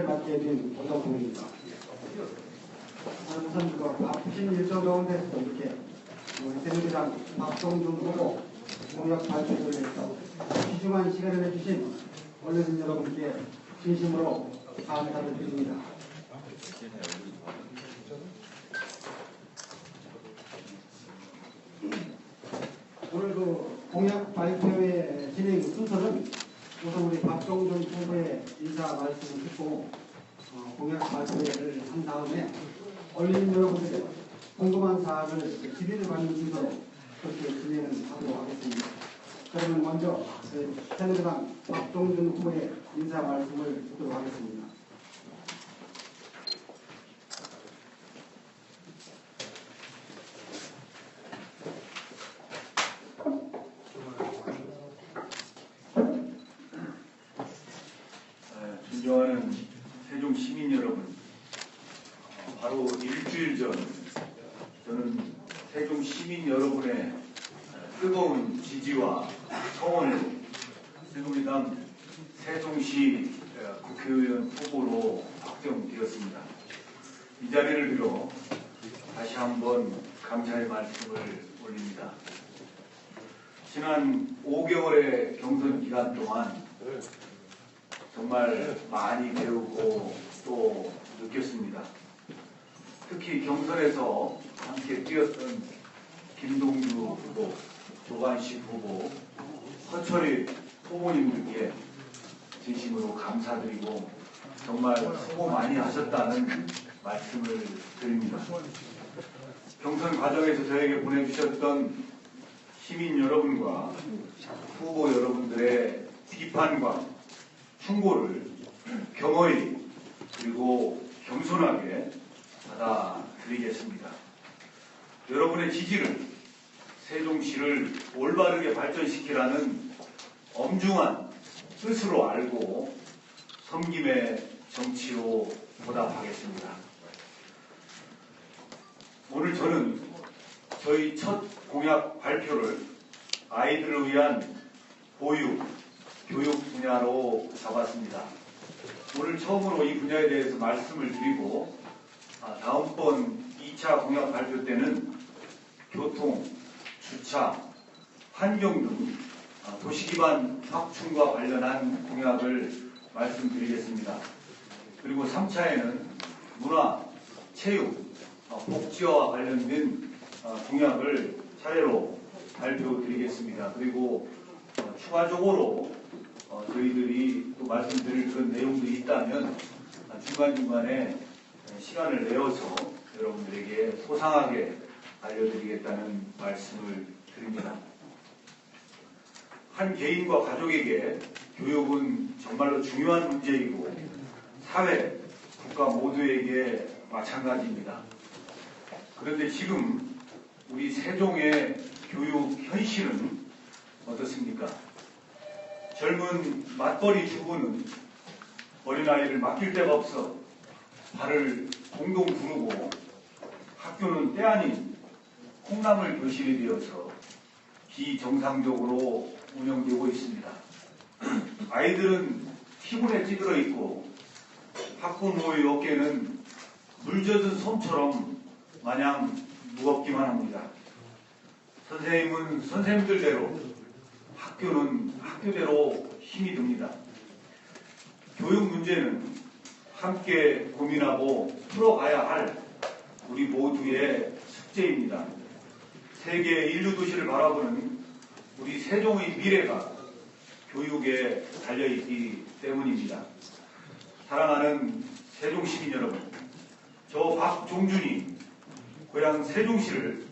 맡게 된 오성훈입니다. 우선 바쁘신 일정 가운데 이렇게 새누리당 박종준 후보 공약 발표를 위해서 귀중한 시간을 내주신 언론인 여러분께 진심으로 감사를 드립니다. 오늘 공약 발표의 진행 순서는 우선 우리 박종준 후보의 인사 말씀을 듣고 공약 발표를 한 다음에 언론인 여러분들께 궁금한 사항을 질의를 받는 순서로 그렇게 진행을 하도록 하겠습니다. 그러면 먼저 새누리당 박종준 후보의 인사 말씀을 듣도록 하겠습니다. 존경하는 세종 시민 여러분, 바로 일주일 전 저는 세종 시민 여러분의 뜨거운 지지와 성원을 새누리당 세종시 국회의원 후보로 확정되었습니다. 이 자리를 빌어 다시 한번 감사의 말씀을 올립니다. 지난 5개월의 경선 기간 동안 정말 많이 배우고 또 느꼈습니다. 특히 경선에서 함께 뛰었던 김동주 후보, 조관식 후보, 허철익 후보님들께 진심으로 감사드리고 정말 수고 많이 하셨다는 말씀을 드립니다. 경선 과정에서 저에게 보내주셨던 시민 여러분과 후보 여러분들의 비판과 충고를 겸허히 그리고 겸손하게 받아드리겠습니다. 여러분의 지지를 세종시를 올바르게 발전시키라는 엄중한 뜻으로 알고 섬김의 정치로 보답하겠습니다. 오늘 저는 저희 첫 공약 발표를 아이들을 위한 보육, 교육 분야로 잡았습니다. 오늘 처음으로 이 분야에 대해서 말씀을 드리고 다음번 2차 공약 발표 때는 교통, 주차, 환경 등 도시기반 확충과 관련한 공약을 말씀드리겠습니다. 그리고 3차에는 문화, 체육, 복지와 관련된 공약을 차례로 발표드리겠습니다. 그리고 추가적으로 저희들이 또 말씀드릴 그런 내용들이 있다면 중간중간에 시간을 내어서 여러분들에게 소상하게 알려드리겠다는 말씀을 드립니다. 한 개인과 가족에게 교육은 정말로 중요한 문제이고 사회, 국가 모두에게 마찬가지입니다. 그런데 지금 우리 세종의 교육 현실은 어떻습니까? 젊은 맞벌이 주부는 어린아이를 맡길 데가 없어 발을 동동 구르고 학교는 때 아닌 콩나물 교실이 되어서 비정상적으로 운영되고 있습니다. 아이들은 피곤에 찌들어 있고 학부모의 어깨는 물 젖은 솜처럼 마냥 무겁기만 합니다. 선생님은 선생님들대로, 학교는 학교대로 힘이 듭니다. 교육 문제는 함께 고민하고 풀어가야 할 우리 모두의 숙제입니다. 세계 인류 도시를 바라보는 우리 세종의 미래가 교육에 달려있기 때문입니다. 사랑하는 세종 시민 여러분, 저 박종준이 고향 세종시를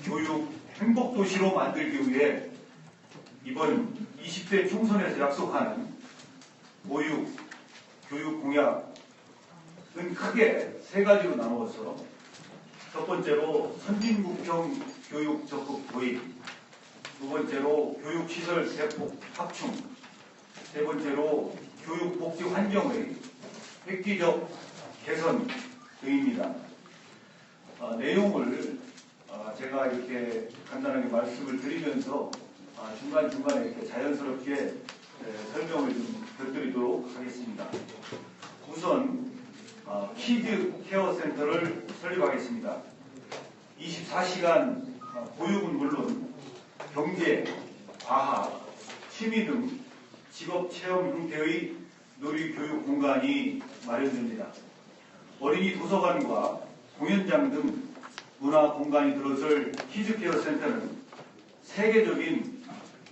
교육 행복도시로 만들기 위해 이번 20대 총선에서 약속하는 보육, 교육 공약은 크게 세 가지로 나누어서 첫 번째로 선진국형 교육 적극 도입, 두 번째로 교육시설 대폭 확충, 세 번째로 교육복지 환경의 획기적 개선 등입니다. 내용을 제가 이렇게 간단하게 말씀을 드리면서 중간중간에 이렇게 자연스럽게 설명을 좀 곁들이도록 하겠습니다. 우선 키즈 케어 센터를 설립하겠습니다. 24시간 보육은 물론 경제, 과학, 취미 등 직업 체험 형태의 놀이교육 공간이 마련됩니다. 어린이 도서관과 공연장 등 문화 공간이 들어설 키즈케어 센터는 세계적인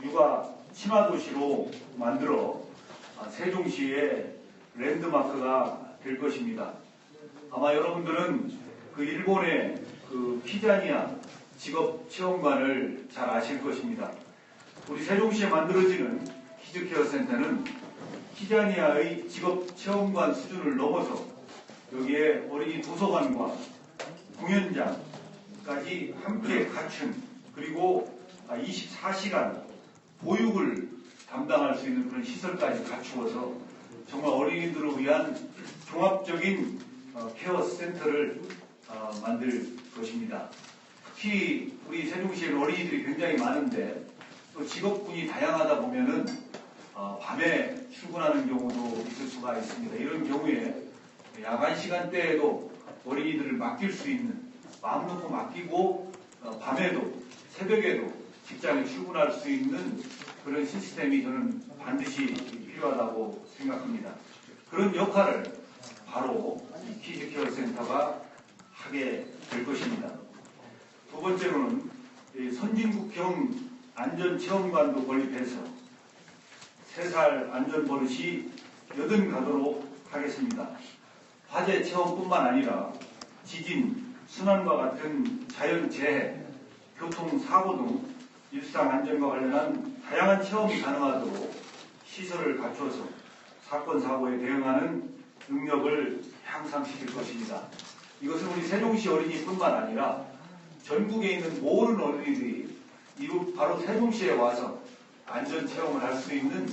육아 친화도시로 만들어 세종시의 랜드마크가 될 것입니다. 아마 여러분들은 그 일본의 그 키자니아 직업체험관을 잘 아실 것입니다. 우리 세종시에 만들어지는 키즈케어 센터는 키자니아의 직업체험관 수준을 넘어서 여기에 어린이 도서관과 공연장까지 함께 갖춘, 그리고 24시간 보육을 담당할 수 있는 그런 시설까지 갖추어서 정말 어린이들을 위한 종합적인 케어 센터를 만들 것입니다. 특히 우리 세종시에는 어린이들이 굉장히 많은데 또 직업군이 다양하다 보면은 밤에 출근하는 경우도 있을 수가 있습니다. 이런 경우에 야간 시간대에도 어린이들을 맡길 수 있는, 마음 놓고 맡기고 밤에도 새벽에도 직장에 출근할 수 있는 그런 시스템이 저는 반드시 필요하다고 생각합니다. 그런 역할을 바로 이 키즈케어 센터가 하게 될 것입니다. 두 번째로는 선진국형 안전체험관도 건립해서 3살 안전버릇이 여든 가도록 하겠습니다. 화재 체험뿐만 아니라 지진, 순환과 같은 자연재해, 교통사고 등 일상 안전과 관련한 다양한 체험이 가능하도록 시설을 갖춰서 사건, 사고에 대응하는 능력을 향상시킬 것입니다. 이것은 우리 세종시 어린이뿐만 아니라 전국에 있는 모든 어린이들이 이곳 바로 세종시에 와서 안전체험을 할 수 있는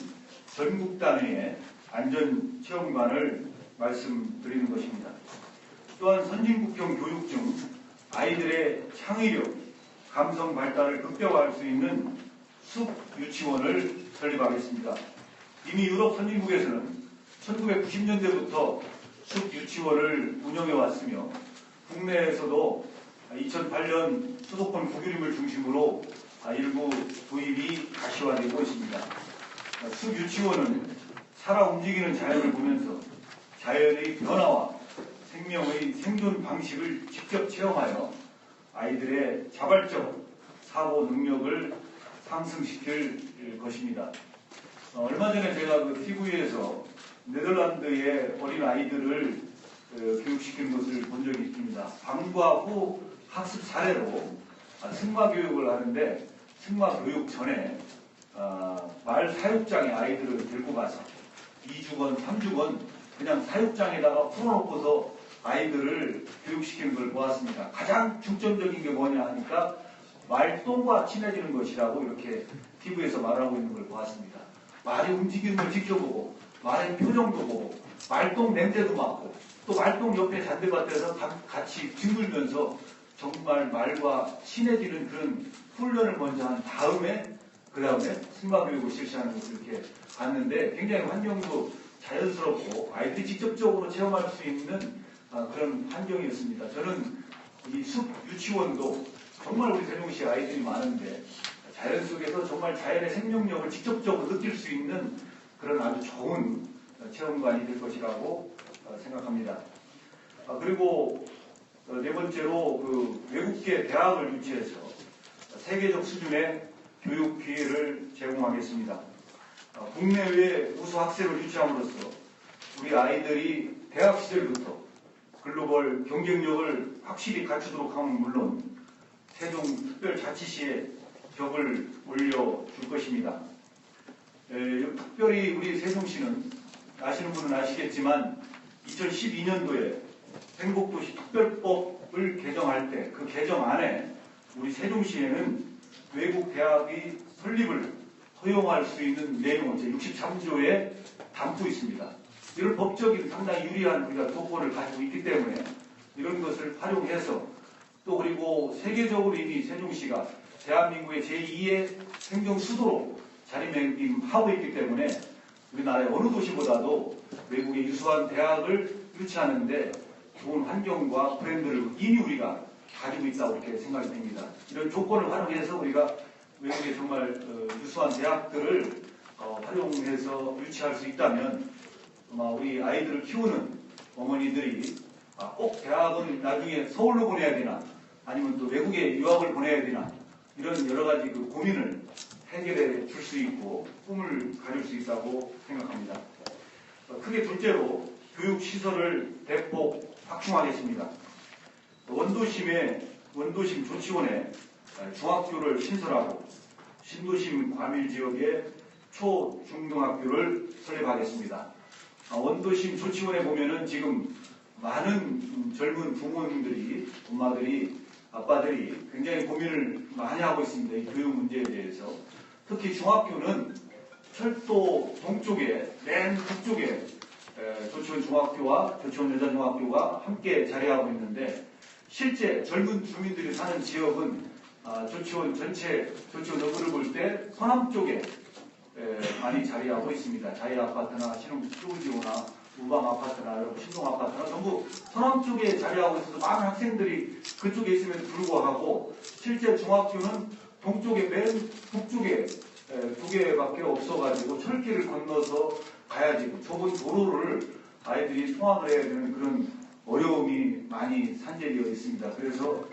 전국 단위의 안전체험관을 말씀드리는 것입니다. 또한 선진국형 교육 중 아이들의 창의력, 감성 발달을 극대화할 수 있는 숲 유치원을 설립하겠습니다. 이미 유럽 선진국에서는 1990년대부터 숲 유치원을 운영해 왔으며 국내에서도 2008년 수도권 국유림을 중심으로 일부 도입이 가시화되고 있습니다. 숲 유치원은 살아 움직이는 자연을 보면서 자연의 변화와 생명의 생존 방식을 직접 체험하여 아이들의 자발적 사고 능력을 상승시킬 것입니다. 얼마 전에 제가 그 TV에서 네덜란드의 어린 아이들을 교육시키는 것을 본 적이 있습니다. 방과 후 학습 사례로 승마 교육을 하는데, 승마 교육 전에 말 사육장에 아이들을 데리고 가서 2주건 3주건 그냥 사육장에다가 풀어놓고서 아이들을 교육시키는 걸 보았습니다. 가장 중점적인 게 뭐냐 하니까 말똥과 친해지는 것이라고 이렇게 TV에서 말하고 있는 걸 보았습니다. 말이 움직이는 걸 지켜보고, 말의 표정도 보고, 말똥 냄새도 맡고, 또 말똥 옆에 잔디밭에서 같이 뒹굴면서 정말 말과 친해지는 그런 훈련을 먼저 한 다음에 그 다음에 승마교육을 실시하는 것을 이렇게 봤는데, 굉장히 환경도 자연스럽고 아이들이 직접적으로 체험할 수 있는 그런 환경이었습니다. 저는 이 숲 유치원도 정말 우리 세종시 아이들이 많은데 자연 속에서 정말 자연의 생명력을 직접적으로 느낄 수 있는 그런 아주 좋은 체험관이 될 것이라고 생각합니다. 그리고 네 번째로 그 외국계 대학을 유치해서 세계적 수준의 교육 기회를 제공하겠습니다. 국내외 우수 학생을 유치함으로써 우리 아이들이 대학 시절부터 글로벌 경쟁력을 확실히 갖추도록 하면 물론 세종특별자치시에 격을 올려줄 것입니다. 특별히 우리 세종시는 아시는 분은 아시겠지만 2012년도에 행복도시 특별법을 개정할 때 그 개정 안에 우리 세종시에는 외국 대학의 설립을 허용할 수 있는 내용을 제63조에 담고 있습니다. 이런 법적인 상당히 유리한 우리가 조건을 가지고 있기 때문에 이런 것을 활용해서 또 그리고 세계적으로 이미 세종시가 대한민국의 제2의 행정 수도로 자리매김하고 있기 때문에 우리나라의 어느 도시보다도 외국의 유수한 대학을 유치하는데 좋은 환경과 브랜드를 이미 우리가 가지고 있다고 이렇게 생각이 됩니다. 이런 조건을 활용해서 우리가 외국의 정말 유수한 대학들을 활용해서 유치할 수 있다면 아마 우리 아이들을 키우는 어머니들이 꼭 대학은 나중에 서울로 보내야 되나 아니면 또 외국에 유학을 보내야 되나 이런 여러 가지 그 고민을 해결해 줄 수 있고 꿈을 가질 수 있다고 생각합니다. 크게 둘째로 교육시설을 대폭 확충하겠습니다. 원도심 조치원에 중학교를 신설하고 신도심 과밀지역에 초, 중등학교를 설립하겠습니다. 원도심 조치원에 보면은 지금 많은 젊은 부모님들이, 엄마들이, 아빠들이 굉장히 고민을 많이 하고 있습니다. 이 교육 문제에 대해서. 특히 중학교는 철도 동쪽에, 맨 북쪽에 조치원 중학교와 조치원 여자중학교가 함께 자리하고 있는데 실제 젊은 주민들이 사는 지역은 조치원 전체, 조치원 너브를 볼 때 서남 쪽에 많이 자리하고 있습니다. 자이 아파트나 신흥스튜디오나 우방 아파트나 신동 아파트나 전부 서남 쪽에 자리하고 있어서 많은 학생들이 그쪽에 있음에도 불구하고 실제 중학교는 동쪽에 맨 북쪽에 두 개밖에 없어가지고 철길을 건너서 가야지 좁은 도로를 아이들이 통학을 해야 되는 그런 어려움이 많이 산재되어 있습니다. 그래서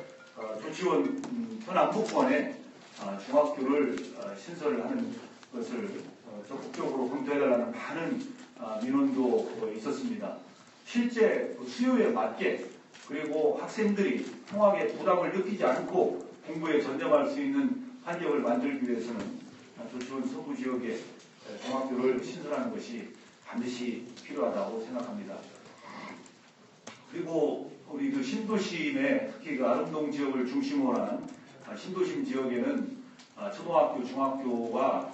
조치원 서남북권에 중학교를 신설을 하는 것을 적극적으로 검토해달라는 많은 민원도 있었습니다. 실제 수요에 맞게 그리고 학생들이 통학에 부담을 느끼지 않고 공부에 전념할 수 있는 환경을 만들기 위해서는 조치원 서부 지역에 중학교를 신설하는 것이 반드시 필요하다고 생각합니다. 그리고 우리 그 신도심에 특히 그 아름동 지역을 중심으로 한 신도심 지역에는 초등학교, 중학교가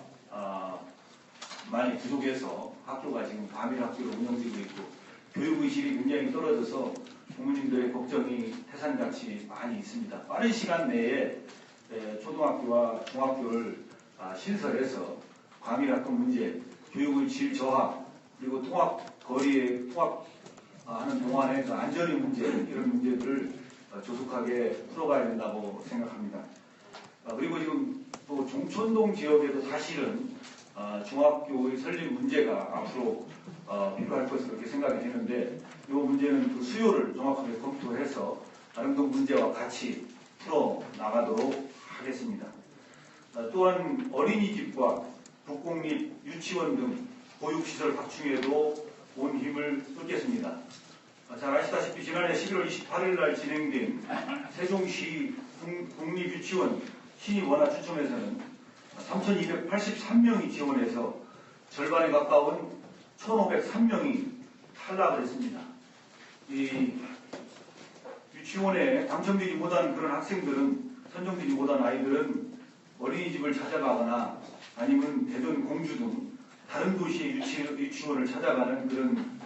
많이 부족해서 학교가 지금 과밀학교로 운영되고 있고 교육의식이 굉장히 떨어져서 부모님들의 걱정이 태산같이 많이 있습니다. 빠른 시간 내에 초등학교와 중학교를 신설해서 과밀학교 문제, 교육의 질 저하, 그리고 거리에 통학하는 동안의 그 안전의 문제, 이런 문제들을 조속하게 풀어가야 된다고 생각합니다. 그리고 지금 또 종촌동 지역에도 사실은 중학교의 설립 문제가 앞으로 필요할 것으로 이렇게 생각이 되는데 이 문제는 그 수요를 정확하게 검토해서 아름동 문제와 같이 풀어나가도록 하겠습니다. 또한 어린이집과 북공립 유치원 등 보육시설 확충에도 온 힘을 쏟겠습니다. 잘 아시다시피 지난해 11월 28일 날 진행된 세종시 국립유치원 신입 원화 추첨에서는 3,283명이 지원해서 절반에 가까운 1,503명이 탈락을 했습니다. 이 유치원에 당첨되지 못한 그런 학생들은, 선정되지 못한 아이들은 어린이집을 찾아가거나 아니면 대전, 공주 등 다른 도시의 유치원을 찾아가는 그런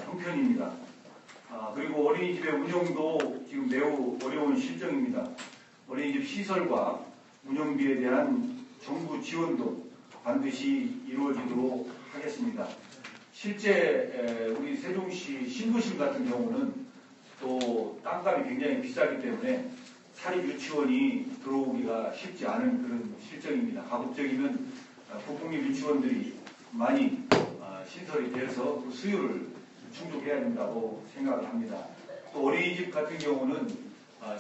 형편입니다. 그리고 어린이집의 운영도 지금 매우 어려운 실정입니다. 어린이집 시설과 운영비에 대한 정부 지원도 반드시 이루어지도록 하겠습니다. 실제 우리 세종시 신도심 같은 경우는 또 땅값이 굉장히 비싸기 때문에 사립 유치원이 들어오기가 쉽지 않은 그런 실정입니다. 가급적이면 국공립 유치원들이 많이 신설이 돼서 그 수요를 충족해야 된다고 생각을 합니다. 또 어린이집 같은 경우는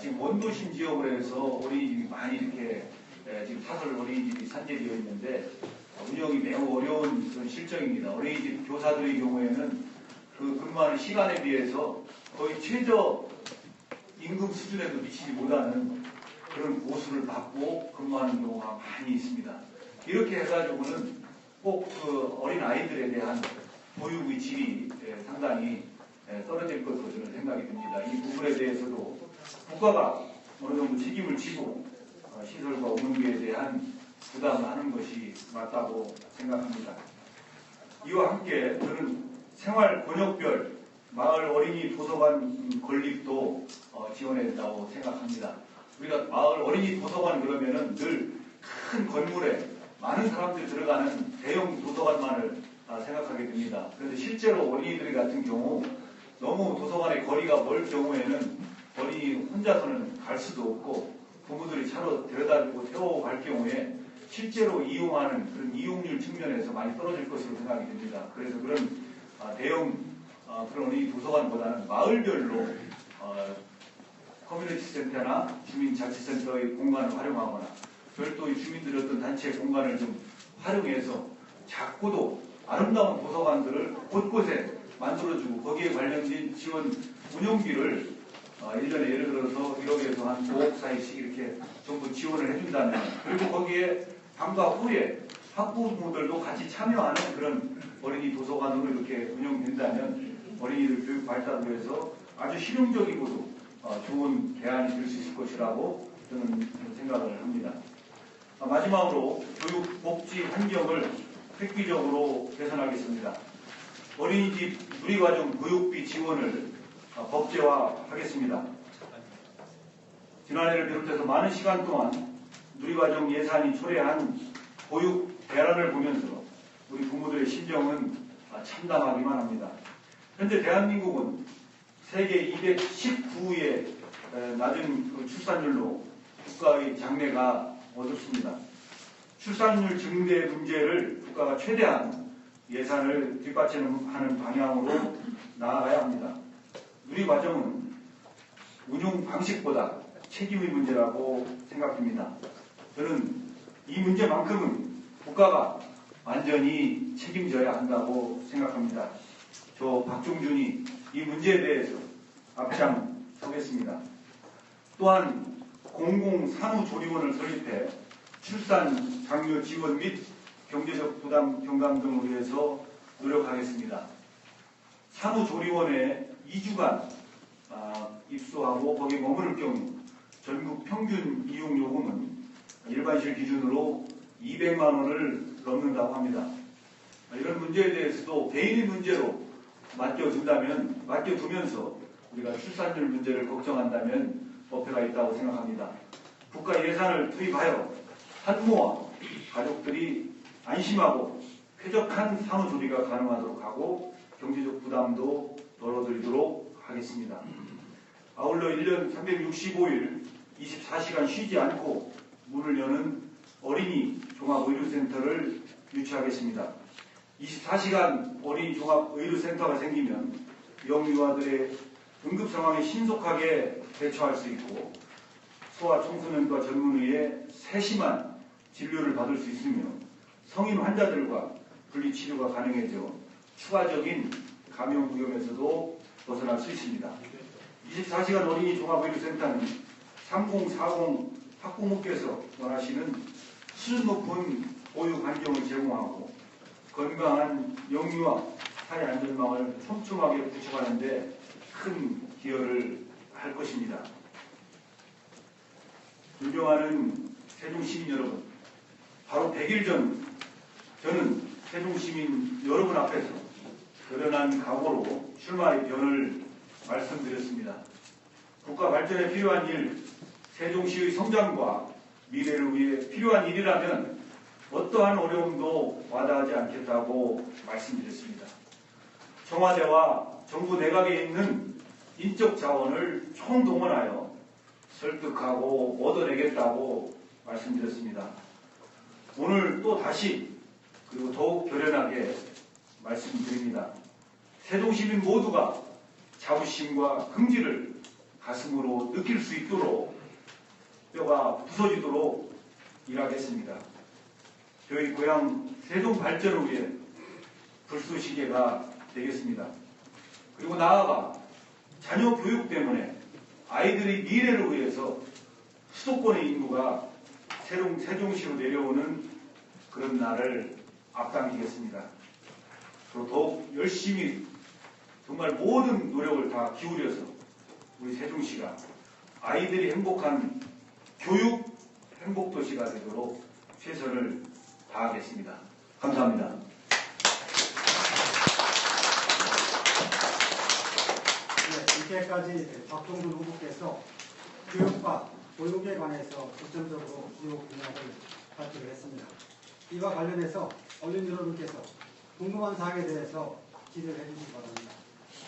지금 원도심 지역으로 해서 어린이집이 많이 이렇게 지금 사설 어린이집이 산재되어 있는데 운영이 매우 어려운 그런 실정입니다. 어린이집 교사들의 경우에는 그 근무하는 시간에 비해서 거의 최저 임금 수준에도 미치지 못하는 그런 보수를 받고 근무하는 경우가 많이 있습니다. 이렇게 해가지고는 꼭 그 어린 아이들에 대한 보육의 질이 상당히 떨어질 것으로 저는 생각이 듭니다. 이 부분에 대해서도 국가가 어느 정도 책임을 지고 시설과 운영비에 대한 부담을 하는 것이 맞다고 생각합니다. 이와 함께 저는 생활 권역별 마을 어린이 도서관 건립도 지원해야 된다고 생각합니다. 우리가 마을 어린이 도서관 그러면은 늘 큰 건물에 많은 사람들이 들어가는 대형 도서관만을 생각하게 됩니다. 그런데 실제로 어린이들 같은 경우 너무 도서관의 거리가 멀 경우에는 어린이 혼자서는 갈 수도 없고 부모들이 차로 데려다주고 태워갈 경우에 실제로 이용하는 그런 이용률 측면에서 많이 떨어질 것으로 생각이 됩니다. 그래서 그런 대형 그런 어린이 도서관보다는 마을별로 커뮤니티 센터나 주민자치센터의 공간을 활용하거나 별도의 주민들의 어떤 단체 공간을 좀 활용해서 작고도 아름다운 도서관들을 곳곳에 만들어주고 거기에 관련된 지원 운영비를 1년에 예를 들어서 1억에서 한 5억 사이씩 이렇게 전부 지원을 해준다면, 그리고 거기에 방과 후에 학부모들도 같이 참여하는 그런 어린이 도서관으로 이렇게 운영된다면 어린이들 교육 발달을 위해서 아주 실용적이고도 좋은 대안이 될 수 있을 것이라고 저는 생각을 합니다. 마지막으로 교육 복지 환경을 획기적으로 개선하겠습니다. 어린이집 누리과정 교육비 지원을 법제화하겠습니다. 지난해를 비롯해서 많은 시간 동안 누리과정 예산이 초래한 보육 대란을 보면서 우리 부모들의 심정은 참담하기만 합니다. 현재 대한민국은 세계 219위의 낮은 출산율로 국가의 장래가 어둡습니다. 출산율 증대 문제를 국가가 최대한 예산을 뒷받침하는 방향으로 나아가야 합니다. 누리과정은 운용 방식보다 책임의 문제라고 생각됩니다. 저는 이 문제만큼은 국가가 완전히 책임져야 한다고 생각합니다. 저 박종준이 이 문제에 대해서 앞장서겠습니다. 또한 공공산후조리원을 설립해 출산 장려 지원 및 경제적 부담 경감 등을 위해서 노력하겠습니다. 산후조리원에 2주간 입소하고 거기에 머무를 경우 전국 평균 이용 요금은 일반실 기준으로 200만 원을 넘는다고 합니다. 이런 문제에 대해서도 개인의 문제로 맡겨두면서 우리가 출산율 문제를 걱정한다면 어폐가 있다고 생각합니다. 국가 예산을 투입하여 산모와 가족들이 안심하고 쾌적한 산후조리가 가능하도록 하고 경제적 부담도 덜어드리도록 하겠습니다. 아울러 1년 365일 24시간 쉬지 않고 문을 여는 어린이 종합의료센터를 유치하겠습니다. 24시간 어린이 종합의료센터가 생기면 영유아들의 응급 상황에 신속하게 대처할 수 있고 소아 청소년과 젊은이의 세심한 진료를 받을 수 있으며 성인 환자들과 분리치료가 가능해져 추가적인 감염 위험에서도 벗어날 수 있습니다. 24시간 어린이 종합의료센터는 3040 학부모께서 원하시는 수준 높은 보육 환경을 제공하고 건강한 영유아 사회 안전망을 촘촘하게 구축하는 데 큰 기여를 할 것입니다. 존경하는 세종시민 여러분, 바로 100일 전 저는 세종시민 여러분 앞에서 결연한 각오로 출마의 변을 말씀드렸습니다. 국가 발전에 필요한 일, 세종시의 성장과 미래를 위해 필요한 일이라면 어떠한 어려움도 와닿지 않겠다고 말씀드렸습니다. 청와대와 정부 내각에 있는 인적 자원을 총동원하여 설득하고 얻어내겠다고 말씀드렸습니다. 오늘 또 다시 그리고 더욱 결연하게 말씀드립니다. 세종시민 모두가 자부심과 긍지를 가슴으로 느낄 수 있도록 뼈가 부서지도록 일하겠습니다. 저희 고향 세종 발전을 위해 불쏘시개가 되겠습니다. 그리고 나아가 자녀 교육 때문에 아이들의 미래를 위해서 수도권의 인구가 세종시로 내려오는 그런 날을 앞당기겠습니다. 더욱 열심히 정말 모든 노력을 다 기울여서 우리 세종시가 아이들이 행복한 교육 행복도시가 되도록 최선을 다하겠습니다. 감사합니다. 이때까지 박종준 후보께서 교육과 보육에 관해서 중점적으로 주요 공약을 발표를 했습니다. 이와 관련해서 어린이 여러분께서 궁금한 사항에 대해서 질의를 해주시기 바랍니다.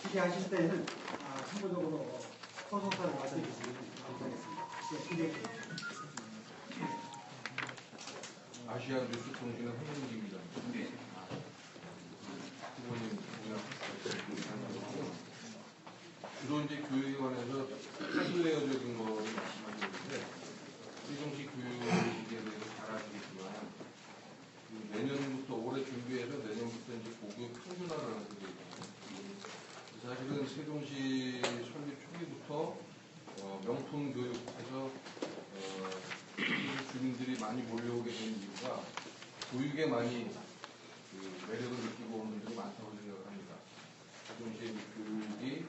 질의하실 때는 참고적으로 소속사를 말씀해주시면 감사하겠습니다. 네, 기대해주세요. 아시아 뉴스 통신의 홍문기입니다. 네. 후보님 주로 이제 교육에 관해서 사실내어적인 거를 말씀하셨는데 세종시 교육에 대해서 잘 아시겠지만 내년부터 올해 준비해서 내년부터 이제 고교 평준화를 하게 되어 있습니다. 사실은 세종시 설립 초기부터 명품 교육에서 주민들이 많이 몰려오게 된 이유가 교육에 많이 매력을 느끼고 오는 분들이 많다고 생각을 합니다. 세종시의 교육이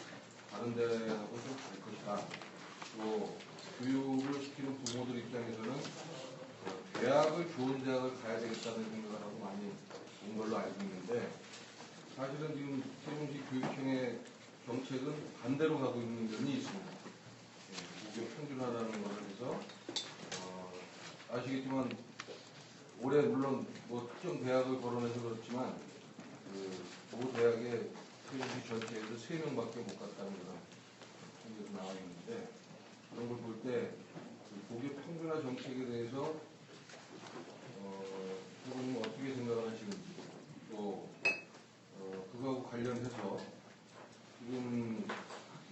다른 데하고 좀 다를 것이다. 또 교육을 시키는 부모들 입장에서는 대학을 좋은 대학을 가야 되겠다는 생각을 하고 많이 온 걸로 알고 있는데 사실은 지금 세종시 교육청의 정책은 반대로 가고 있는 면이 있습니다. 고교 평준화라는 것을 해서 아시겠지만 올해 물론 뭐 특정 대학을 거론해서 그렇지만 그 대학에 세종시 전체에서 3명밖에 못 갔다는 그런 통계도 나와 있는데 그런 걸 볼 때 고교 평준화 정책에 대해서 후보님 어떻게 생각을 하시는지 또 그거하고 관련해서 지금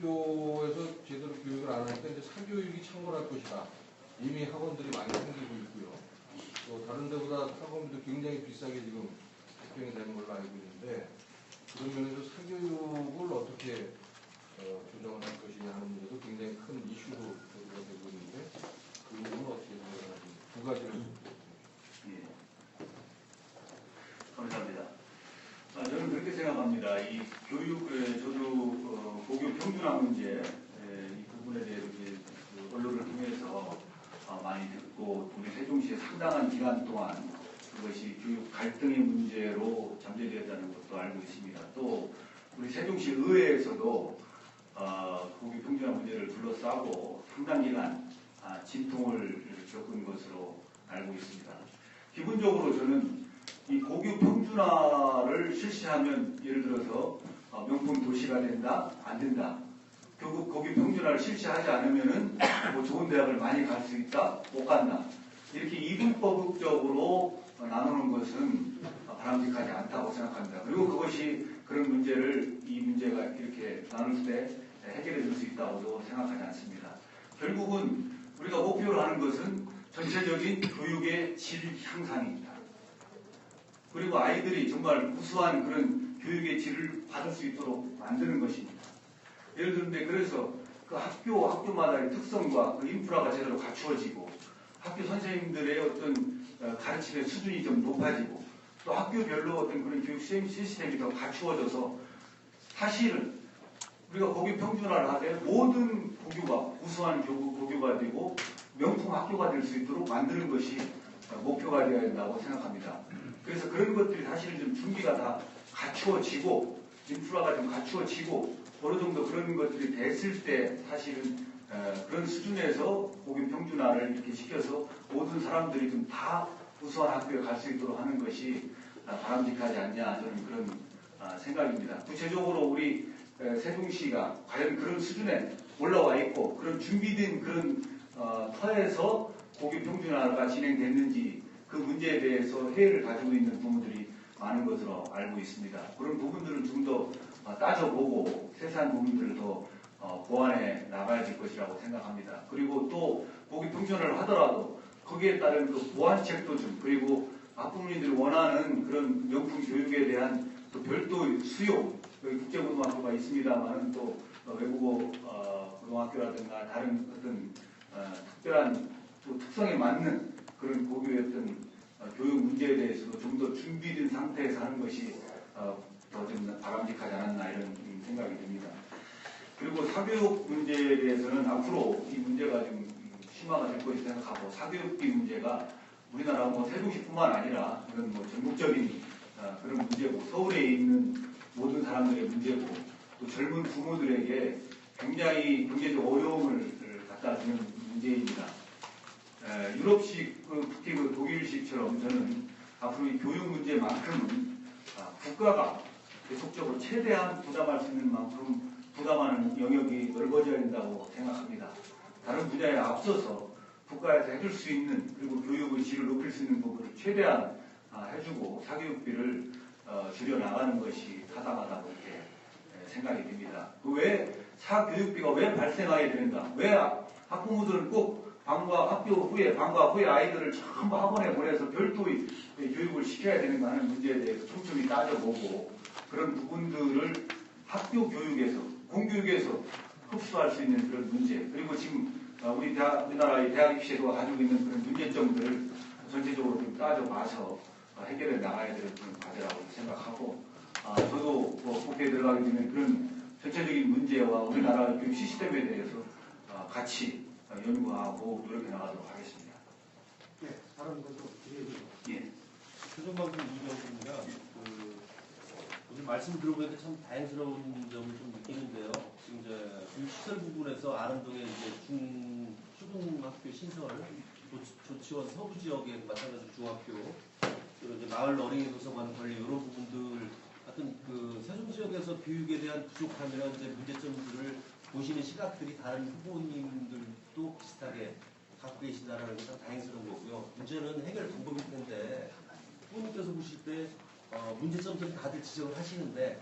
학교에서 제대로 교육을 안 하니까 이제 사교육이 창궐할 것이다. 이미 학원들이 많이 생기고 있고요. 또 다른 데보다 학원비도 굉장히 비싸게 지금 집행이 되는 걸로 알고 있는데 그런 면에서 사교육을 어떻게 조정을 할 것이냐 하는 문제도 굉장히 큰 이슈로 대두가 되고 있는데 그 부분은 어떻게 생각하십니까? 두 가지를 예. 감사합니다. 저는 그렇게 생각합니다. 이 교육, 저도 고교 평준화 문제 이 부분에 대해서 이제 언론을 통해서 많이 듣고 우리 세종시에 상당한 기간 동안 그것이 교육 갈등의 문제로 잠재되었다는 것도 알고 있습니다. 또 우리 세종시 의회에서도 고교 평준화 문제를 둘러싸고 상당 기간 진통을 겪은 것으로 알고 있습니다. 기본적으로 저는 이 고교 평준화를 실시하면 예를 들어서 명품 도시가 된다, 안 된다. 결국 고교 평준화를 실시하지 않으면은 뭐 좋은 대학을 많이 갈 수 있다, 못 간다. 이렇게 이분법적으로 나누는 것은 바람직하지 않다고 생각합니다. 그리고 그것이 그런 문제를 이 문제가 이렇게 나눌 때 해결해 줄 수 있다고도 생각하지 않습니다. 결국은 우리가 목표로 하는 것은 전체적인 교육의 질 향상입니다. 그리고 아이들이 정말 우수한 그런 교육의 질을 받을 수 있도록 만드는 것입니다. 예를 들는데 그래서 그 학교마다의 특성과 그 인프라가 제대로 갖추어지고 학교 선생님들의 어떤 가르침의 수준이 좀 높아지고 또 학교별로 어떤 그런 교육 시스템이 더 갖추어져서 사실은 우리가 고교 평준화를 하되 모든 고교가 우수한 고교가 되고 명품 학교가 될 수 있도록 만드는 것이 목표가 되어야 된다고 생각합니다. 그래서 그런 것들이 사실은 좀 준비가 다 갖추어지고 인프라가 좀 갖추어지고 어느 정도 그런 것들이 됐을 때 사실은 그런 수준에서 고교 평준화를 이렇게 시켜서 모든 사람들이 좀 다 우수한 학교에 갈 수 있도록 하는 것이 바람직하지 않냐 저는 그런 생각입니다. 구체적으로 우리 세종시가 과연 그런 수준에 올라와 있고 그런 준비된 그런 터에서 고교 평준화가 진행됐는지 그 문제에 대해서 해외를 가지고 있는 부모들이 많은 것으로 알고 있습니다. 그런 부분들을 좀 더 따져보고 세세한 부분들을 더 보완해 나가야 될 것이라고 생각합니다. 그리고 또 고교 평준화를 하더라도 거기에 따른 그 보완책도 좀 그리고 학부모님들이 원하는 그런 명품 교육에 대한 또 별도 수요 여기 국제고등학교가 있습니다만은 또 외국어 고등학교라든가 다른 어떤 특별한 또 특성에 맞는 그런 고교의 어떤 교육 문제에 대해서도 좀 더 준비된 상태에서 하는 것이 더 좀 바람직하지 않았나 이런 생각이 듭니다. 그리고 사교육 문제에 대해서는 앞으로 이 문제가 좀 심화가 될 것이 생각하고 사교육비 문제가 우리나라 뭐 세종시뿐만 아니라 이런 뭐 전국적인 그런 문제고 서울에 있는 모든 사람들의 문제고 또 젊은 부모들에게 굉장히 경제적 어려움을 갖다 주는 문제입니다. 유럽식 특히 그 독일식처럼 저는 앞으로 이 교육 문제만큼은 국가가 계속적으로 최대한 부담할 수 있는 만큼 부담하는 영역이 넓어져야 된다고 생각합니다. 다른 분야에 앞서서 국가에서 해줄 수 있는 그리고 교육의 질을 높일 수 있는 부분을 최대한 해주고 사교육비를 줄여나가는 것이 타당하다고 이렇게 생각이 됩니다. 왜 사교육비가 왜 발생하게 되는가? 왜 학부모들은 꼭 방과 후에 아이들을 전부 학원에 보내서 별도의 교육을 시켜야 되는가 하는 문제에 대해서 촘촘히 따져보고 그런 부분들을 학교 교육에서 공교육에서 흡수할 수 있는 그런 문제 그리고 지금 우리나라의 대학 입시에서 가지고 있는 그런 문제점들을 전체적으로 좀 따져봐서 해결해 나가야 되는 그런 과제라고 생각하고 저도 국회에 들어가게 되면 그런 전체적인 문제와 우리나라 교육 시스템에 대해서 같이 연구하고 노력해 나가도록 하겠습니다. 네, 다른 것도 드려주세요. 예. 최종방송 이병수입니다. 오늘 말씀 들어보니까 참 다행스러운 점을 좀 느끼는데요. 지금 이제 시설 부분에서 아름동의 이제 초등학교 신설, 조치원 서부 지역에 마찬가지로 중학교, 그리고 이제 마을 어린이 도서관 관리 이런 부분들 하여튼 그 세종 지역에서 교육에 대한 부족함이나 이제 문제점들을 보시는 시각들이 다른 후보님들도 비슷하게 갖고 계신다는 게 참 다행스러운 거고요. 문제는 해결 방법일 텐데 후보님께서 보실 때 문제점들은 다들 지적을 하시는데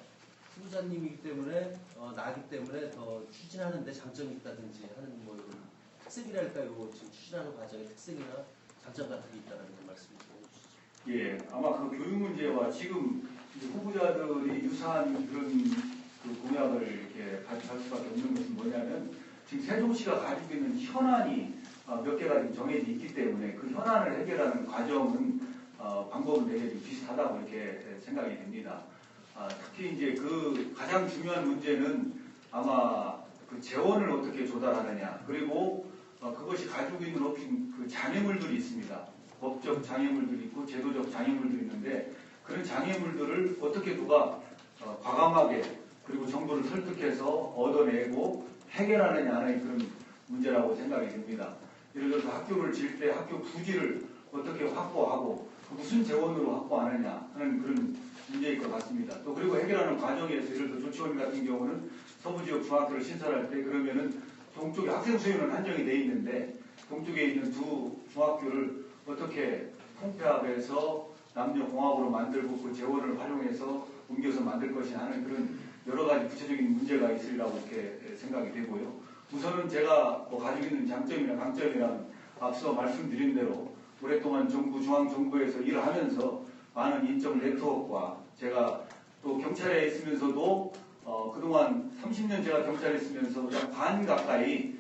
후보자님이기 때문에 나기 때문에 더 추진하는데 장점이 있다든지 하는 뭐 이런 특색이랄까요? 지금 추진하는 과정의 특색이나 장점 같은 게 있다는 말씀 좀 해주시죠. 예, 아마 그 교육 문제와 지금 후보자들이 유사한 그런 그 공약을 이렇게 발표할 수밖에 없는 것은 뭐냐면 지금 세종시가 가지고 있는 현안이 몇 개가 지금 정해져 있기 때문에 그 현안을 해결하는 과정은 방법은 되게 비슷하다고 이렇게 생각이 됩니다. 특히 이제 그 가장 중요한 문제는 아마 그 재원을 어떻게 조달하느냐 그리고 그것이 가지고 있는 그 장애물들이 있습니다. 법적 장애물들이 있고 제도적 장애물들이 있는데 그런 장애물들을 어떻게 누가 과감하게 그리고 정부를 설득해서 얻어내고 해결하느냐 하는 그런 문제라고 생각이 됩니다. 예를 들어서 학교를 지을 때 학교 부지를 어떻게 확보하고 무슨 재원으로 확보하느냐 하는 그런 문제일 것 같습니다. 또 그리고 해결하는 과정에서 예를 들어 조치원 같은 경우는 서부지역 중학교를 신설할 때 그러면은 동쪽에 학생 수요는 한정이 돼 있는데 동쪽에 있는 두 중학교를 어떻게 통폐합해서 남녀공학으로 만들고 그 재원을 활용해서 옮겨서 만들 것이냐 하는 그런 여러 가지 구체적인 문제가 있으리라고 이렇게 생각이 되고요. 우선은 제가 가지고 있는 장점이나 강점이랑 앞서 말씀드린 대로 오랫동안 중앙정부에서 일을 하면서 많은 인적 네트워크와 제가 또 경찰에 있으면서도 그동안 30년 제가 경찰에 있으면서 약 반 가까이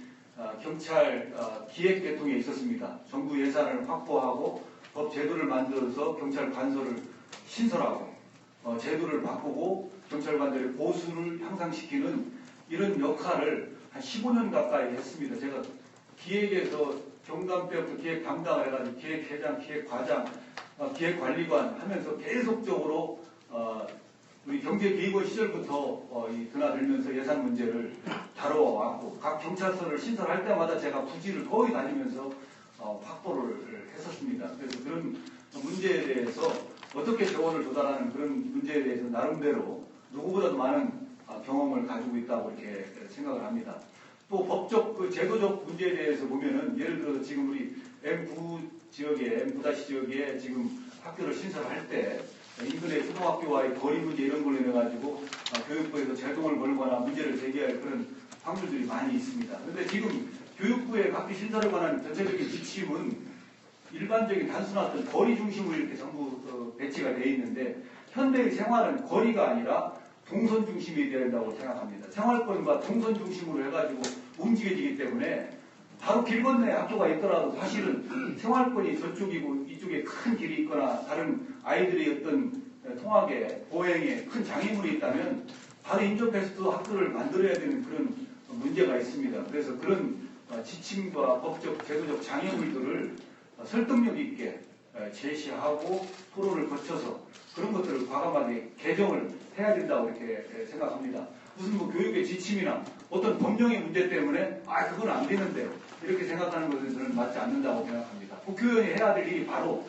경찰 기획 계통에 있었습니다. 정부 예산을 확보하고 법 제도를 만들어서 경찰 관서를 신설하고 제도를 바꾸고 경찰관들의 보수를 향상시키는 이런 역할을 한 15년 가까이 했습니다. 제가 기획에서 경감 때부터 기획 담당을 해가지고 기획회장, 기획과장, 기획관리관 하면서 계속적으로 우리 경제기획원 시절부터 드나들면서 예산 문제를 다뤄왔고 각 경찰서를 신설할 때마다 제가 부지를 거의 다니면서 확보를 했었습니다. 그래서 그런 문제에 대해서 어떻게 재원을 조달하는 그런 문제에 대해서 나름대로 누구보다도 많은 경험을 가지고 있다고 이렇게 생각을 합니다. 또 법적, 제도적 문제에 대해서 보면은 예를 들어서 지금 우리 M9 지역에, M9- 지역에 지금 학교를 신설할 때 인근의 초등학교와의 거리 문제 이런 걸로 인해가지고 교육부에서 제동을 걸거나 문제를 제기할 그런 확률들이 많이 있습니다. 그런데 지금 교육부의 학교 신설에 관한 전체적인 지침은 일반적인 단순한 어떤 거리 중심으로 이렇게 전부 배치가 되어 있는데 현대의 생활은 거리가 아니라 동선 중심이 되어야 된다고 생각합니다. 생활권과 동선 중심으로 해가지고 움직여지기 때문에 바로 길 건너에 학교가 있더라도 사실은 생활권이 저쪽이고 이쪽에 큰 길이 있거나 다른 아이들의 어떤 통학에 보행에 큰 장애물이 있다면 바로 인접해서도 학교를 만들어야 되는 그런 문제가 있습니다. 그래서 그런 지침과 법적, 제도적 장애물들을 설득력 있게 제시하고 토론을 거쳐서 그런 것들을 과감하게 개정을 해야 된다고 이렇게 생각합니다. 무슨 뭐 교육의 지침이나 어떤 법령의 문제 때문에 그건 안 되는데요. 이렇게 생각하는 것은 저는 맞지 않는다고 생각합니다. 국회의원이 해야 될 일이 바로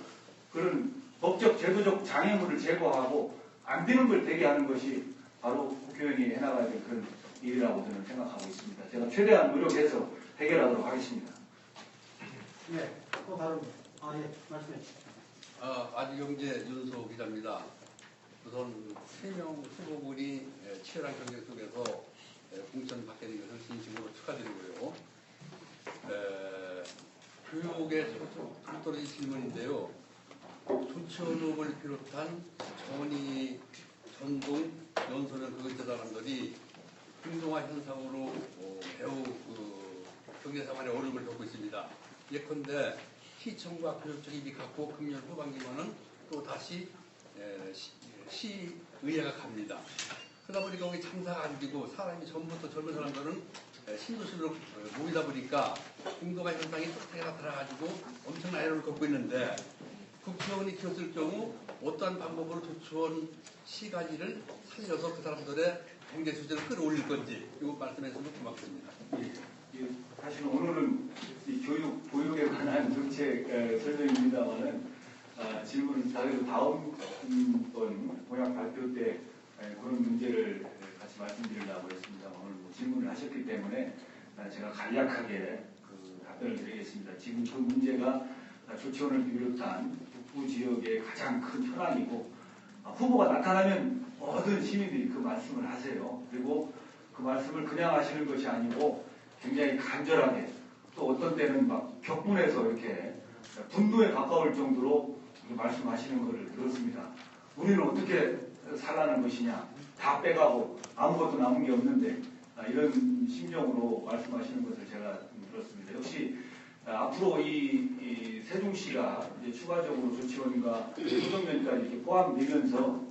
그런 법적, 제도적 장애물을 제거하고 안 되는 걸 되게 하는 것이 바로 국회의원이 해나가야 될 그런 일이라고 저는 생각하고 있습니다. 제가 최대한 노력해서 해결하도록 하겠습니다. 네, 또 다른 예, 말씀해 주시죠. 아주경제 윤소 기자입니다. 우선 3명 후보군이 치열한 경쟁 속에서 공천 받게 된 것을 진심으로 축하드리고요. 교육의 동떨어진 질문인데요. 조치원업을 비롯한 전이, 전동, 연소년 그것들 사람들이 행동화 현상으로 매우 경제생활에 어려움을 겪고 있습니다. 예컨대 시청과 교육적 입이 갖고 금년 후반기면은 또 다시 시의회가 갑니다. 그러다 보니까 거기 장사가 안 되고 사람이 전부터 젊은 사람들은 신도시로 모이다 보니까 공동화 현상이 뚜렷하게 나타나가지고 엄청난 애로를 겪고 있는데 국회의원이 되었을 경우 어떠한 방법으로 조치원 시가지를 살려서 그 사람들의 경제 수준을 끌어올릴 건지 이거 말씀해주시면 고맙습니다. 사실 오늘은 이 교육, 보육에 관한 정책 설명입니다만은 질문을 다해서 다음 번 공약 발표 때 그런 문제를 같이 말씀드리려고 했습니다. 오늘 질문을 하셨기 때문에 제가 간략하게 답변을 드리겠습니다. 지금 그 문제가 조치원을 비롯한 북부 지역의 가장 큰 현안이고 후보가 나타나면 모든 시민들이 그 말씀을 하세요. 그리고 그 말씀을 그냥 하시는 것이 아니고 굉장히 간절하게 또 어떤 때는 막 격분해서 이렇게 분노에 가까울 정도로 말씀하시는 것을 들었습니다. 우리는 어떻게 살라는 것이냐, 다 빼가고 아무것도 남은 게 없는데 이런 심정으로 말씀하시는 것을 제가 들었습니다. 역시 앞으로 이 세종시가 이제 추가적으로 조치원과 소정면까지 이렇게 포함되면서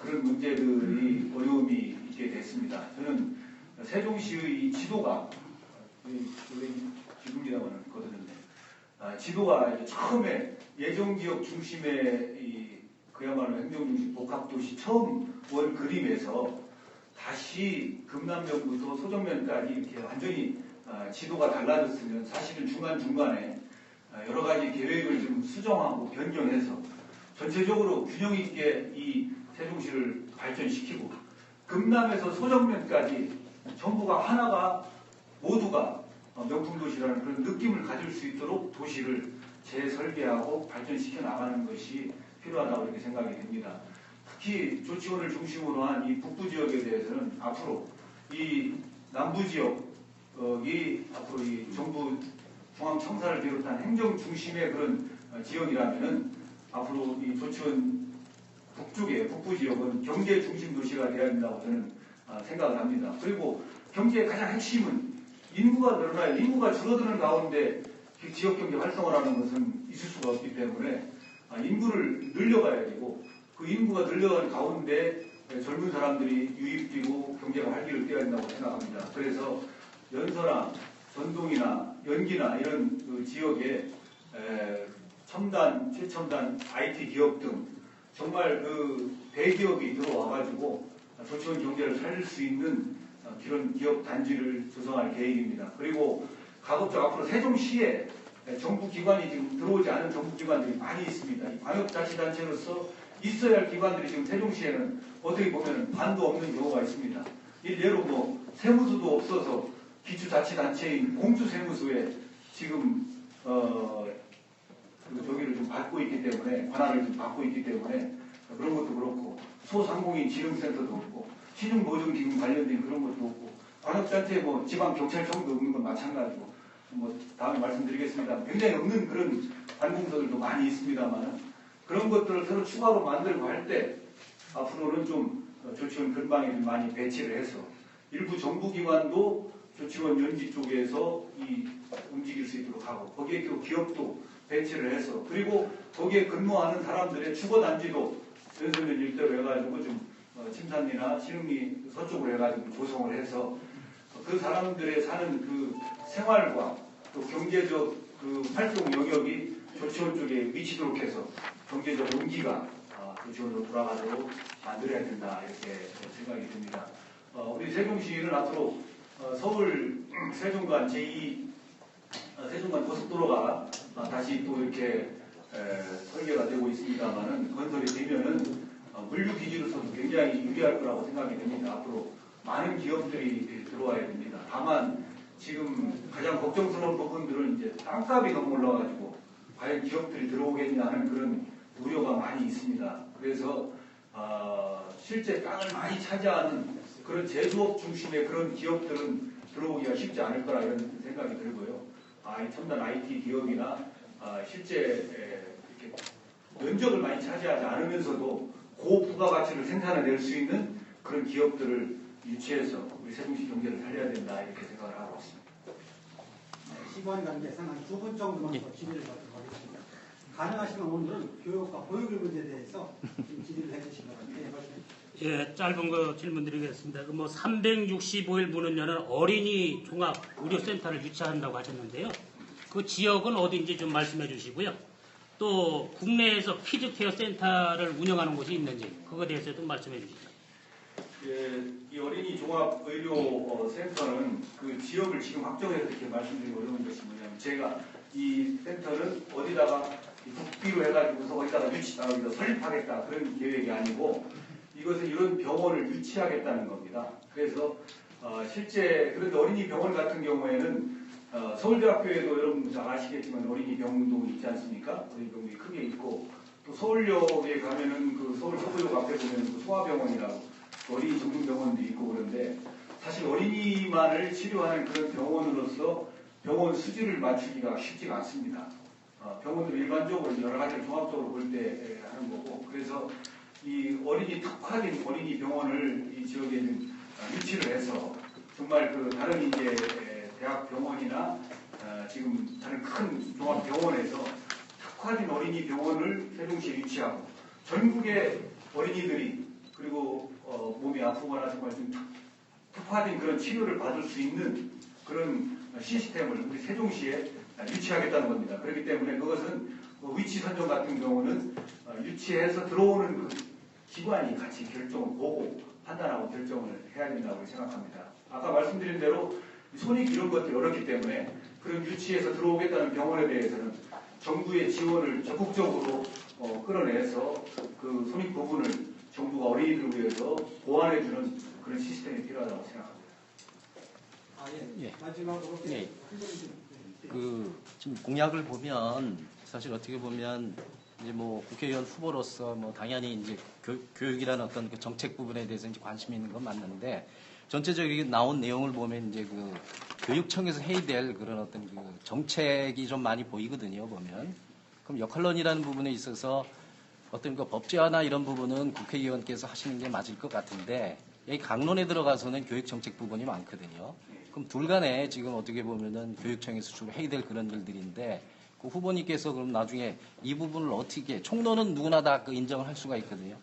그런 문제들이 어려움이 있게 됐습니다. 저는 세종시의 이 지도가 지금이라고는 거드는데 지도가 이제 처음에 예정지역 중심의 그야말로 행정중심 복합도시 처음 원 그림에서 다시 금남면부터 소정면까지 이렇게 완전히 지도가 달라졌으면 사실은 중간중간에 여러 가지 계획을 좀 수정하고 변경해서 전체적으로 균형 있게 이 세종시를 발전시키고 금남에서 소정면까지 전부가 하나가 모두가 명품도시라는 그런 느낌을 가질 수 있도록 도시를 재설계하고 발전시켜 나가는 것이 필요하다고 이렇게 생각이 됩니다. 특히 조치원을 중심으로 한 이 북부 지역에 대해서는 앞으로 이 남부 지역이 앞으로 이 정부 중앙청사를 비롯한 행정 중심의 그런 지역이라면은 앞으로 이 조치원 북쪽의 북부 지역은 경제 중심 도시가 되어야 된다고 저는 생각을 합니다. 그리고 경제의 가장 핵심은 인구가 늘어나요. 인구가 줄어드는 가운데 지역 경제 활성화라는 것은 있을 수가 없기 때문에 인구를 늘려가야 되고 그 인구가 늘려가는 가운데 젊은 사람들이 유입되고 경제가 활기를 떼야 된다고 생각합니다. 그래서 연서나 전동이나 연기나 이런 그 지역에 첨단, 최첨단 IT 기업 등 정말 그 대기업이 들어와가지고 조치원 경제를 살릴 수 있는 그런 기업 단지를 조성할 계획입니다. 그리고 가급적 앞으로 세종시에 정부 기관이 지금 들어오지 않은 정부 기관들이 많이 있습니다. 이 광역자치단체로서 있어야 할 기관들이 지금 세종시에는 어떻게 보면 반도 없는 경우가 있습니다. 예로 뭐 세무서도 없어서 기초자치단체인 공주세무서에 지금 저기를 좀 받고 있기 때문에 권한을 좀 받고 있기 때문에 그런 것도 그렇고 소상공인 지능센터도 없고 신용보증기금 관련된 그런 것도 없고 광역단체 뭐 지방경찰청도 없는 건 마찬가지고 뭐 다음에 말씀드리겠습니다. 굉장히 없는 그런 관공서들도 많이 있습니다만 그런 것들을 새로 추가로 만들고 할 때 앞으로는 좀 조치원 근방에 좀 많이 배치를 해서 일부 정부기관도 조치원 연지 쪽에서 움직일 수 있도록 하고 거기에 또 기업도 배치를 해서 그리고 거기에 근무하는 사람들의 주거단지도 연서면 일대로 해가지고 좀 침산리나 신흥리 서쪽으로 해가지고 조성을 해서 그 사람들의 사는 그 생활과 또 경제적 그 활동 영역이 조치원 쪽에 미치도록 해서 경제적 용기가 조치원으로 돌아가도록 만들어야 된다 이렇게 생각이 듭니다. 우리 세종시는 앞으로 서울 세종간 제2 세종간 고속도로가 다시 또 이렇게 설계가 되고 있습니다만은 건설이 되면은 물류 기지로서도 굉장히 유리할 거라고 생각이 됩니다. 앞으로 많은 기업들이 들어와야 됩니다. 다만 지금 가장 걱정스러운 부분들은 이제 땅값이 너무 올라가지고 과연 기업들이 들어오겠냐 하는 그런 우려가 많이 있습니다. 그래서 실제 땅을 많이 차지하는 그런 제조업 중심의 그런 기업들은 들어오기가 쉽지 않을 거라 이런 생각이 들고요. 이 첨단 IT 기업이나 실제 이렇게 면적을 많이 차지하지 않으면서도 고부가가치를 생산해낼 수 있는 그런 기업들을 유치해서 우리 세종시 경제를 살려야 된다 이렇게 생각을 하고 있습니다. 시간 관계상 한 2분 정도만 더 질의를 받도록 하겠습니다. 가능하시면 오늘은 교육과 보육의 문제에 대해서 좀 질의를 해주시기 바랍니다. 예, 짧은 거 질문 드리겠습니다. 365일 문을 여는 어린이 종합 의료센터를 유치한다고 하셨는데요. 그 지역은 어디인지 좀 말씀해 주시고요. 또 국내에서 키즈케어 센터를 운영하는 곳이 있는지 그거에 대해서도 말씀해 주시죠. 예, 이 어린이 종합 의료 센터는 그 지역을 지금 확정해서 이렇게 말씀드리기 어려운 것이 뭐냐면 제가 이 센터는 어디다가 국비로 해가지고서 어디다가 어디다 설립하겠다 그런 계획이 아니고 이것은 이런 병원을 유치하겠다는 겁니다. 그래서 실제 그런데 어린이 병원 같은 경우에는 서울대학교에도 여러분 잘 아시겠지만 어린이 병동이 있지 않습니까? 어린이 병동이 크게 있고 또 서울역에 가면은 그 서울 서구역 앞에 보면 그 소아병원이라고 어린이 전문병원도 있고 그런데 사실 어린이만을 치료하는 그런 병원으로서 병원 수준을 맞추기가 쉽지가 않습니다. 병원들 일반적으로 여러 가지를 종합적으로 볼 때 하는 거고 그래서 이 어린이 특화된 어린이 병원을 이 지역에 유치를 해서 정말 그 다른 이제 대학 병원이나 지금 다른 큰 종합 병원에서 특화된 어린이 병원을 세종시에 유치하고 전국의 어린이들이 그리고 몸이 아프거나 정말 좀 특화된 그런 치료를 받을 수 있는 그런 시스템을 우리 세종시에 유치하겠다는 겁니다. 그렇기 때문에 그것은 위치 선정 같은 경우는 유치해서 들어오는 그 기관이 같이 결정을 보고 판단하고 결정을 해야 된다고 생각합니다. 아까 말씀드린 대로 손익 이런 것들이 어렵기 때문에 그런 유치해서 들어오겠다는 병원에 대해서는 정부의 지원을 적극적으로 끌어내서 그 손익 부분을 정부가 어린이들을 위해서 보완해주는 그런 시스템이 필요하다고 생각합니다. 예. 마지막으로 예. 지금 공약을 보면 사실 어떻게 보면 이제 뭐 국회의원 후보로서 뭐 당연히 이제 교육이라는 어떤 그 정책 부분에 대해서 이제 관심이 있는 건 맞는데 전체적으로 나온 내용을 보면 이제 그 교육청에서 해야 될 그런 어떤 그 정책이 좀 많이 보이거든요, 보면. 그럼 역할론이라는 부분에 있어서 어떤 그 법제화나 이런 부분은 국회의원께서 하시는 게 맞을 것 같은데 여기 강론에 들어가서는 교육 정책 부분이 많거든요. 그럼 둘 간에 지금 어떻게 보면은 교육청에서 주로 해야 될 그런 일들인데 그 후보님께서 그럼 나중에 이 부분을 어떻게 총론은 누구나 다 그 인정을 할 수가 있거든요.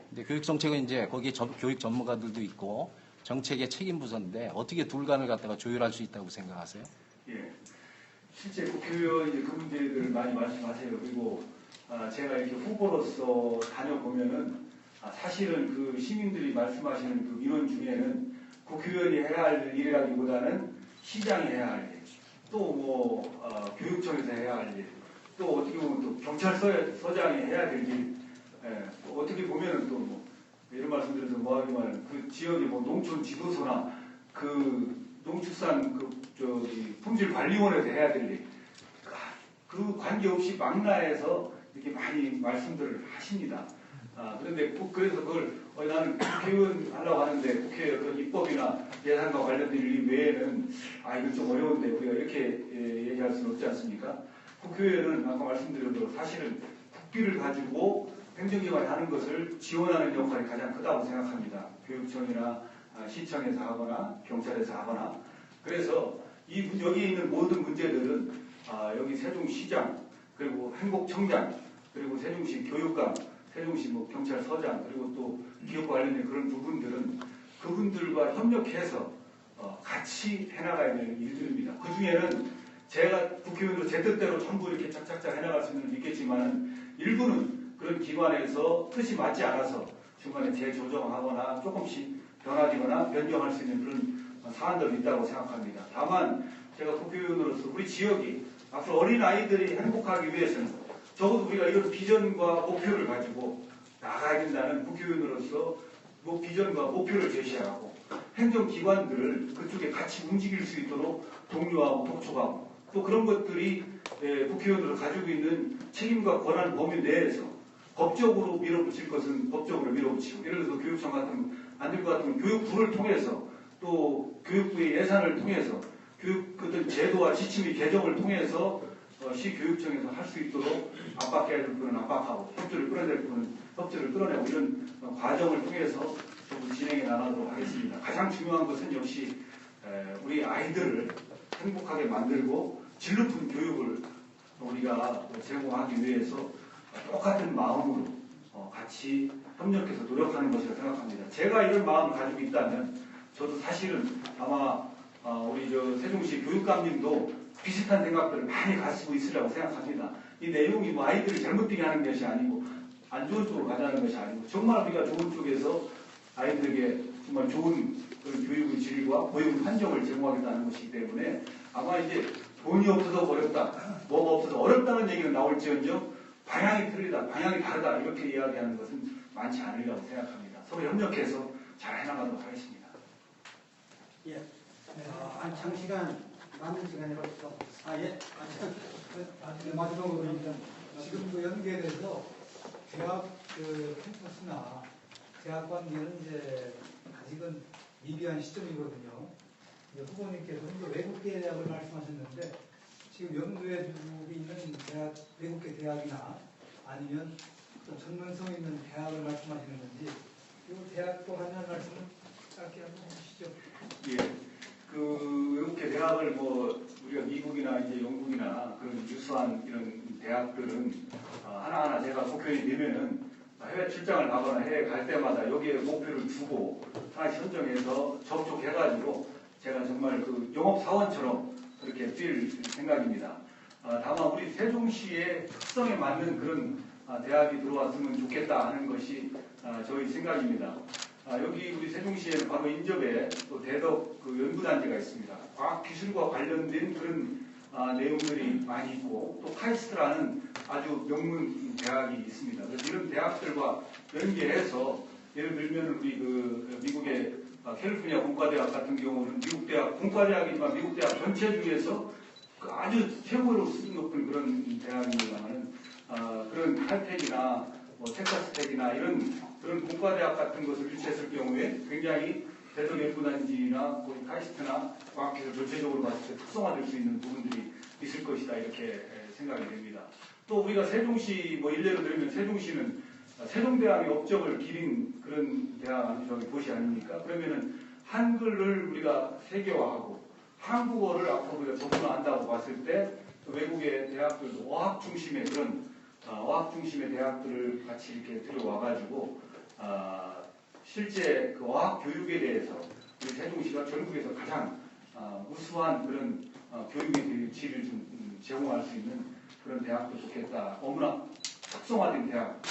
근데 교육 정책은 이제 거기에 교육 전문가들도 있고 정책의 책임 부서인데 어떻게 둘 간을 갖다가 조율할 수 있다고 생각하세요? 예. 실제 국회의원 이제 그 문제들을 많이 말씀하세요. 그리고 제가 이렇게 후보로서 다녀보면은 사실은 그 시민들이 말씀하시는 그 민원 중에는 국회의원이 해야 할 일이라기보다는 시장이 해야 할 일, 또 뭐 교육청에서 해야 할 일, 또 어떻게 보면 또 경찰서장이 해야 될 일, 또 어떻게 보면은 또 뭐 이런 말씀드려서 뭐하기만 그 지역의 뭐 농촌 지도소나 그 농축산 품질관리원에서 해야 될 일, 그 관계없이 망라해서 이렇게 많이 말씀들을 하십니다. 그런데 그래서 그걸 나는 국회의원 하려고 하는데 국회 어떤 입법이나 예산과 관련된 일 외에는 이건 좀 어려운데 우리가 이렇게 얘기할 수는 없지 않습니까? 국회의원은 아까 말씀드린 대로 사실은 국비를 가지고 행정기관이 하는 것을 지원하는 역할이 가장 크다고 생각합니다. 교육청이나 시청에서 하거나 경찰에서 하거나. 그래서 여기에 있는 모든 문제들은 여기 세종시장 그리고 행복청장 그리고 세종시 교육감 세종시 뭐 경찰서장 그리고 또 기업과 관련된 그런 부분들은 그분들과 협력해서 같이 해나가야 되는 일들입니다. 그 중에는 제가 국회의원으로 제 뜻대로 전부 이렇게 짝짝짝 해나갈 수는 있겠지만 일부는 그런 기관에서 뜻이 맞지 않아서 중간에 재조정하거나 조금씩 변화되거나 변경할 수 있는 그런 사안들이 있다고 생각합니다. 다만 제가 국회의원으로서 우리 지역이 앞으로 어린 아이들이 행복하기 위해서는 적어도 우리가 이런 비전과 목표를 가지고 나가야 된다는 국회의원으로서 뭐 비전과 목표를 제시하고 행정기관들을 그쪽에 같이 움직일 수 있도록 독려하고 독촉하고 또 그런 것들이 국회의원으로 가지고 있는 책임과 권한 범위 내에서 법적으로 밀어붙일 것은 법적으로 밀어붙이고 예를 들어서 교육청 같은 안들과 같은 교육부를 통해서 또 교육부의 예산을 통해서 교육 어떤 제도와 지침의 개정을 통해서 시교육청에서 할 수 있도록 압박해야 될 부분은 압박하고 협조를 끌어야 될 부분은 협조를 끌어내고 이런 과정을 통해서 좀 진행해 나가도록 하겠습니다. 가장 중요한 것은 역시 우리 아이들을 행복하게 만들고 질 높은 교육을 우리가 제공하기 위해서 똑같은 마음으로 같이 협력해서 노력하는 것이라고 생각합니다. 제가 이런 마음을 가지고 있다면 저도 사실은 아마 우리 세종시 교육감님도 비슷한 생각들을 많이 가지고 있으리라고 생각합니다. 이 내용이 뭐 아이들을 잘못되게 하는 것이 아니고 안 좋은 쪽으로 가자는 것이 아니고 정말 우리가 좋은 쪽에서 아이들에게 정말 좋은 그런 교육의 질과 보육 환경을 제공하겠다는 것이기 때문에 아마 이제 돈이 없어서 어렵다, 뭐가 없어서 어렵다는 얘기는 나올지언정 방향이 틀리다, 방향이 다르다 이렇게 이야기하는 것은 많지 않으리라고 생각합니다. 서로 협력해서 잘 해나가도록 하겠습니다. 예. 장시간 남은 시간이라서 마지막으로 지금 그 연계돼서 대학 캠퍼스나 대학 관계는 이제 아직은 미비한 시점이거든요. 후보님께서 외국계 대학을 말씀하셨는데 지금 염두에 두고 있는 대학, 외국계 대학이나 아니면 또 전문성 있는 대학을 말씀하시는 건지 이 대학과 관련한 말씀을 짧게 한번 해주시죠. 예. 그 외국계 대학을 뭐 우리가 미국이나 이제 영국이나 그런 유수한 이런 대학들은 하나하나 제가 국회의원이 되면은 해외 출장을 가거나 해외 갈 때마다 여기에 목표를 두고 하나씩 선정해서 접촉해가지고 제가 정말 그 영업사원처럼 그렇게 뛸 생각입니다. 다만 우리 세종시의 특성에 맞는 그런 대학이 들어왔으면 좋겠다 하는 것이 저희 생각입니다. 여기 우리 세종시에는 바로 인접에 또 대덕 그 연구단지가 있습니다. 과학기술과 관련된 그런 내용들이 많이 있고 또 카이스트라는 아주 명문 대학이 있습니다. 그래서 이런 대학들과 연계해서 예를 들면 우리 그 미국의 캘리포니아 공과대학 같은 경우는 미국 대학 공과대학이지만 미국 대학 전체 중에서 그 아주 최고로 수준 높은 그런 대학입니다만은 그런 칼텍이나 뭐 텍사스텍이나 이런 그런 공과대학 같은 것을 유치했을 경우에 굉장히 대덕 연구단지나 거기 카이스트나 과학기술 전체적으로 봤을 때 특성화될 수 있는 부분들이 있을 것이다 이렇게 생각이 됩니다. 또 우리가 세종시 뭐 일례로 들면 세종시는 세종대왕의 업적을 기린 그런 도시 아닙니까? 그러면은 한글을 우리가 세계화하고 한국어를 앞으로 우리가 접근한다고 봤을 때 외국의 대학들도 어학 중심의 그런 어학 중심의 대학들을 같이 이렇게 들여와가지고 실제 그 어학 교육에 대해서 우리 세종시가 전국에서 가장 우수한 그런 교육의 질을 좀 제공할 수 있는 그런 대학도 좋겠다. 너무나 특성화된 대학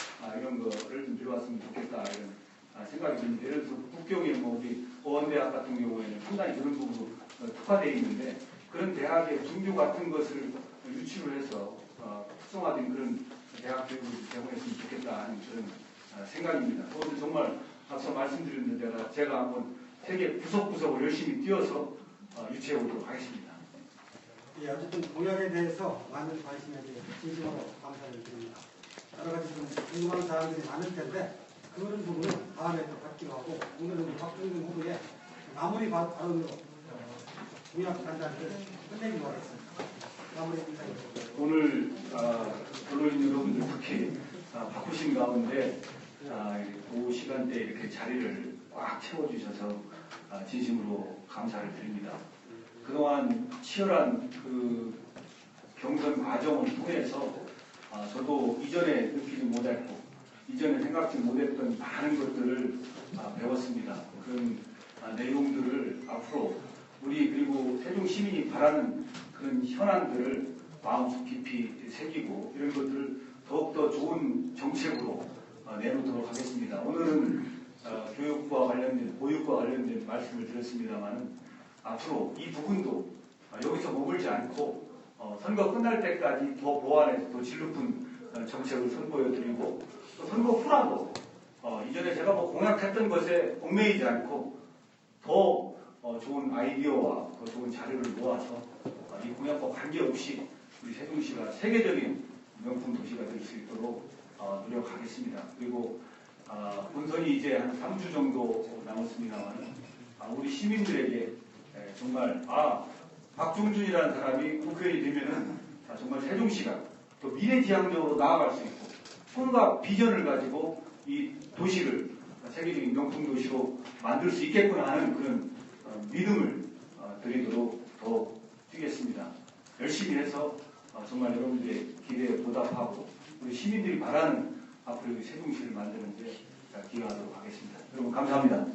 이런 거를 좀 들어왔으면 좋겠다 이런 생각이 듭니다. 예를 들어서 국경에 뭐 우리 어원대학 같은 경우에는 상당히 그런 부분으로 특화되어 있는데 그런 대학의 중교 같은 것을 유치를 해서 특성화된 그런 대학 교육을 제공했으면 좋겠다 하는 그런 생각입니다. 오늘 정말 앞서 말씀드린 대로 제가 한번 세계 구석구석을 열심히 뛰어서 유치해 보도록 하겠습니다. 예, 어쨌든 공약에 대해서 많은 관심에 대해 진심으로 감사를 드립니다. 여러 가지 좀 궁금한 사항들이 많을 텐데 그런 부분은 다음에 또 받기로 하고 오늘은 우리 박종준 후보의 마무리 발언으로 공약 단장을 끝내기로 하겠습니다. 마무리 인사드립니다. 오늘 언론인 여러분들 특히 바쁘신 가운데 오후 시간대에 이렇게 자리를 꽉 채워주셔서 진심으로 감사를 드립니다. 그동안 치열한 그 경선 과정을 통해서 저도 이전에 느끼지 못했고 이전에 생각지 못했던 많은 것들을 배웠습니다. 그런 내용들을 앞으로 우리 그리고 세종 시민이 바라는 그런 현안들을 마음속 깊이 새기고 이런 것들을 더욱더 좋은 정책으로 내놓도록 하겠습니다. 오늘은 교육과 관련된 보육과 관련된 말씀을 드렸습니다만 앞으로 이 부분도 여기서 머물지 않고 선거 끝날 때까지 더 보완해서 더 질 높은 정책을 선보여드리고 또 선거 후라도 이전에 제가 뭐 공약했던 것에 얽매이지 않고 더 좋은 아이디어와 더 좋은 자료를 모아서 이 공약과 관계없이 우리 세종시가 세계적인 명품 도시가 될 수 있도록 노력하겠습니다. 그리고 본선이 이제 한 3주 정도 남았습니다만 우리 시민들에게 정말 박종준이라는 사람이 국회의원이 되면은 정말 세종시가 또 미래지향적으로 나아갈 수 있고 꿈과 비전을 가지고 이 도시를 세계적인 명품 도시로 만들 수 있겠구나 하는 그런 믿음을 드리도록 더 뛰겠습니다. 열심히 해서 정말 여러분들의 기대에 보답하고 우리 시민들이 바라는 앞으로 세종시를 만드는 데 기여하도록 하겠습니다. 여러분 감사합니다.